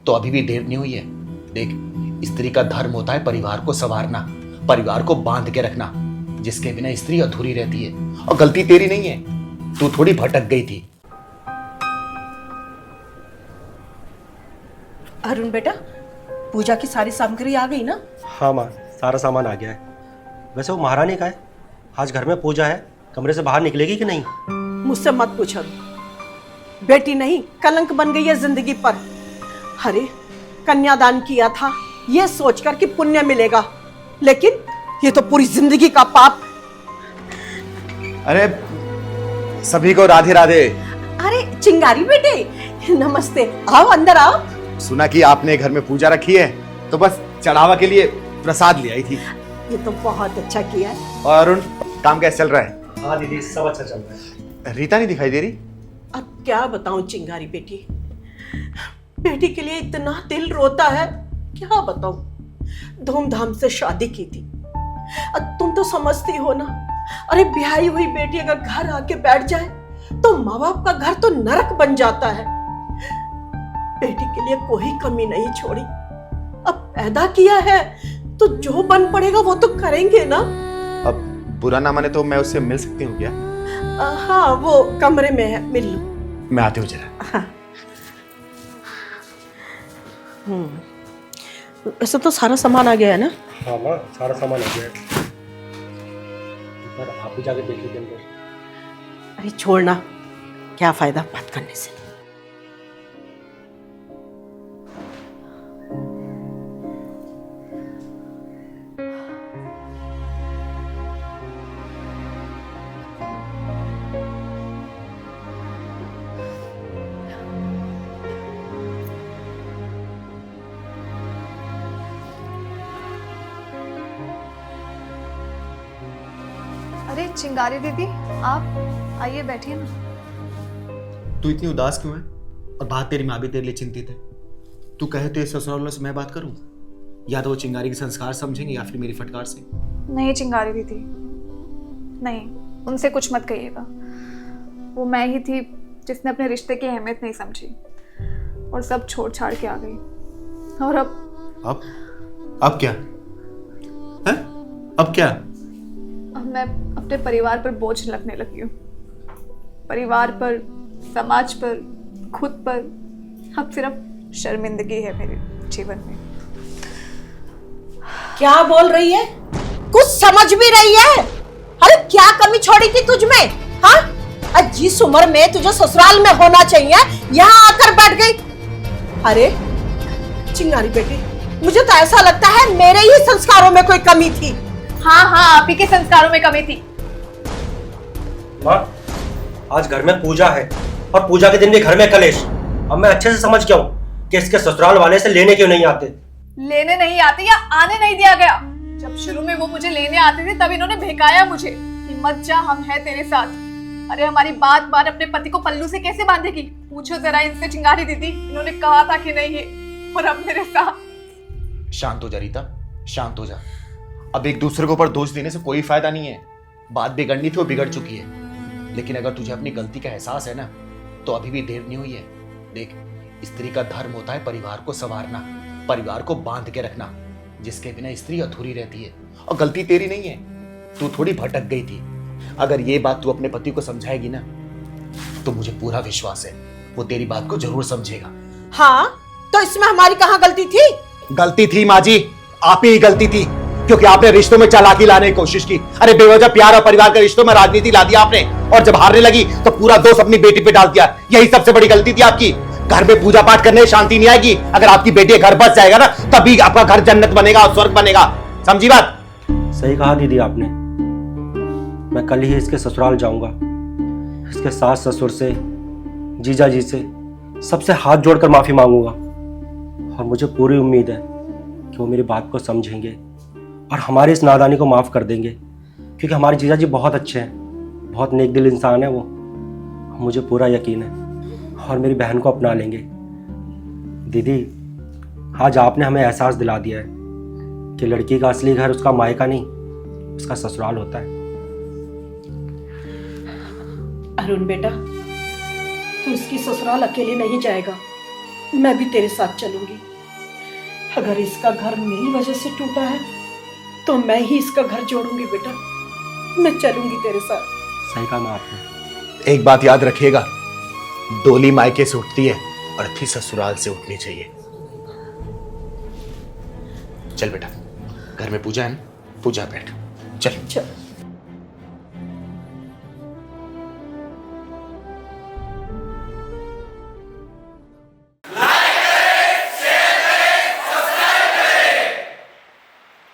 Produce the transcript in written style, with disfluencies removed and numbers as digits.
तो अभी भी देर नहीं हुई है। देख, स्त्री का धर्म होता है परिवार को संवारना, परिवार को बांध के रखना, जिसके बिना स्त्री अधूरी रहती है। और गलती तेरी नहीं है, तू थोड़ी भटक गई थी। अरुण बेटा, पूजा की सारी सामग्री आ गई ना? हाँ माँ, सारा सामान आ गया है। वैसे वो महारानी का है, आज घर में पूजा है, कमरे से बाहर निकलेगी कि नहीं? मुझसे मत पूछ अरुण, बेटी नहीं कलंक बन गई है जिंदगी पर। अरे कन्यादान किया था ये सोचकर कि पुण्य मिलेगा, लेकिन ये तो पूरी जिंदगी का पाप। अरे सभी को राधे राधे। अरे चिंगारी बेटे, नमस्ते, आओ अंदर आओ। सुना कि आपने घर में पूजा रखी है, तो बस चढ़ावा के लिए प्रसाद ले आई थी। ये तो बहुत अच्छा किया। और अरुण, काम कैसे चल रहा है? हाँ दीदी, सब अच्छा चल रहा है। रीता नहीं दिखाई दे रही। अब क्या बताऊं चिंगारी बेटी, बेटी के लिए इतना दिल रोता है, क्या बताऊं। धूमधाम से शादी की थी, अब तुम तो समझती हो ना। अरे ब्याही हुई बेटी अगर घर आके बैठ जाए तो माँ बाप का घर तो नरक बन जाता है। बेटी के लिए कोई कमी नहीं छोड़ी। अब पैदा किया है तो जो बन पड़ेगा वो तो करेंगे ना। अब बुरा ना माने तो मैं उससे मिल सकती हूँ क्या? हाँ, वो कमरे में है, मिल लो। मैं आती हूँ जरा। हाँ। वैसे तो सारा सामान आ गया है ना? हाँ माँ, सारा सामान आ गया है। पर आप भी जाके देख लीजिए अंदर। अरे छोड़ना, क्या फायदा बात करने से। अरे चिंगारी दीदी, आप आइए, बैठिए ना। तू इतनी उदास क्यों है? और बात तेरी माँ भी तेरे लिए चिंतित है। तू कहे तो इस ससुराल से मैं बात करूं, या तो वो चिंगारी के संस्कार समझेंगे या फिर मेरी फटकार से। नहीं चिंगारी दीदी, नहीं, उनसे कुछ मत कहिएगा। वो मैं ही थी जिसने अपने रिश्ते की अहमियत नहीं समझी और सब छोड़ छाड़ के आ गई। और अब क्या है? अब क्या? अब मैं अपने परिवार पर बोझ लगने लगी हूँ। परिवार पर, समाज पर, खुद पर। अब सिर्फ शर्मिंदगी है मेरे जीवन में। क्या बोल रही है? कुछ समझ भी रही है? अरे क्या कमी छोड़ी थी तुझ में? हाँ, जिस उम्र में तुझे ससुराल में होना चाहिए यहाँ आकर बैठ गई। अरे चिंगारी बेटी, मुझे तो ऐसा लगता है मेरे ही संस्कारों में कोई कमी थी। हाँ हाँ, आप ही के संस्कारों में कमी थी। माँ, आज घर में पूजा है और पूजा के दिन भी घर में कलेश। अब मैं अच्छे से समझ गया हूँ कि इसके ससुराल वाले से लेने क्यों नहीं आते। लेने नहीं आते या आने नहीं दिया गया। जब शुरू में वो मुझे लेने आते थे तब इन्होंने बहकाया मुझे कि मत जा, हम हैं तेरे साथ। अरे हमारी बात बार अपने पति को पल्लू से कैसे बांधेगी? पूछो जरा इनसे चिंगारी दीदी, इन्होंने कहा था कि नहीं है, और अब मेरे साथ। शांत हो जा रीता, शांत हो जा। अब एक दूसरे के ऊपर दोष देने से कोई फायदा नहीं है। बात बिगड़नी थी वो बिगड़ चुकी है, लेकिन अगर तुझे अपनी गलती का एहसास है ना, तो अभी भी देर नहीं हुई है। देख, स्त्री का धर्म होता है परिवार को संवारना, परिवार को बांध के रखना, जिसके बिना स्त्री अधूरी रहती है। और गलती तेरी नहीं है, तू थोड़ी भटक गई थी। अगर ये बात तू अपने पति को समझाएगी ना, तो मुझे पूरा विश्वास है वो तेरी बात को जरूर समझेगा। हाँ, तो इसमें हमारी कहाँ गलती थी? गलती थी माँ जी, आप ही गलती थी, क्योंकि आपने रिश्तों में चालाकी लाने की कोशिश की। अरे बेवजह प्यार और परिवार के रिश्तों में राजनीति ला दिया आपने, और जब हारने लगी तो पूरा दोष अपनी बेटी पे डाल दिया। यही सबसे बड़ी गलती थी आपकी। घर में पूजा पाठ करने शांति नहीं आएगी। अगर आपकी बेटी घर बस जाएगा ना, तभी आपका घर जन्नत बनेगा और स्वर्ग बनेगा। समझी बात? सही कहा दीदी आपने। मैं कल ही इसके ससुराल जाऊंगा, इसके सास ससुर से, जीजा जी से, सबसे हाथ जोड़कर माफी मांगूंगा। और मुझे पूरी उम्मीद है कि वो मेरी बात को समझेंगे और हमारी इस नादानी को माफ कर देंगे, क्योंकि हमारे जीजा जी बहुत अच्छे हैं, बहुत नेक दिल इंसान है वो। मुझे पूरा यकीन है और मेरी बहन को अपना लेंगे। दीदी, आज आपने हमें एहसास दिला दिया है कि लड़की का असली घर उसका मायका नहीं, उसका ससुराल होता है। अरुण बेटा, तू इसकी ससुराल अकेले नहीं जाएगा। मैं भी तेरे साथ चलूंगी। अगर इसका घर मेरी वजह से टूटा है तो मैं ही इसका घर जोड़ूंगी बेटा। मैं चलूंगी तेरे साथ। सही कहा माँ आपने। एक बात याद रखिएगा, डोली मायके से उठती है, अर्थी ससुराल से उठनी चाहिए। चल बेटा, घर में पूजा है ना, पूजा बैठ। चल चल।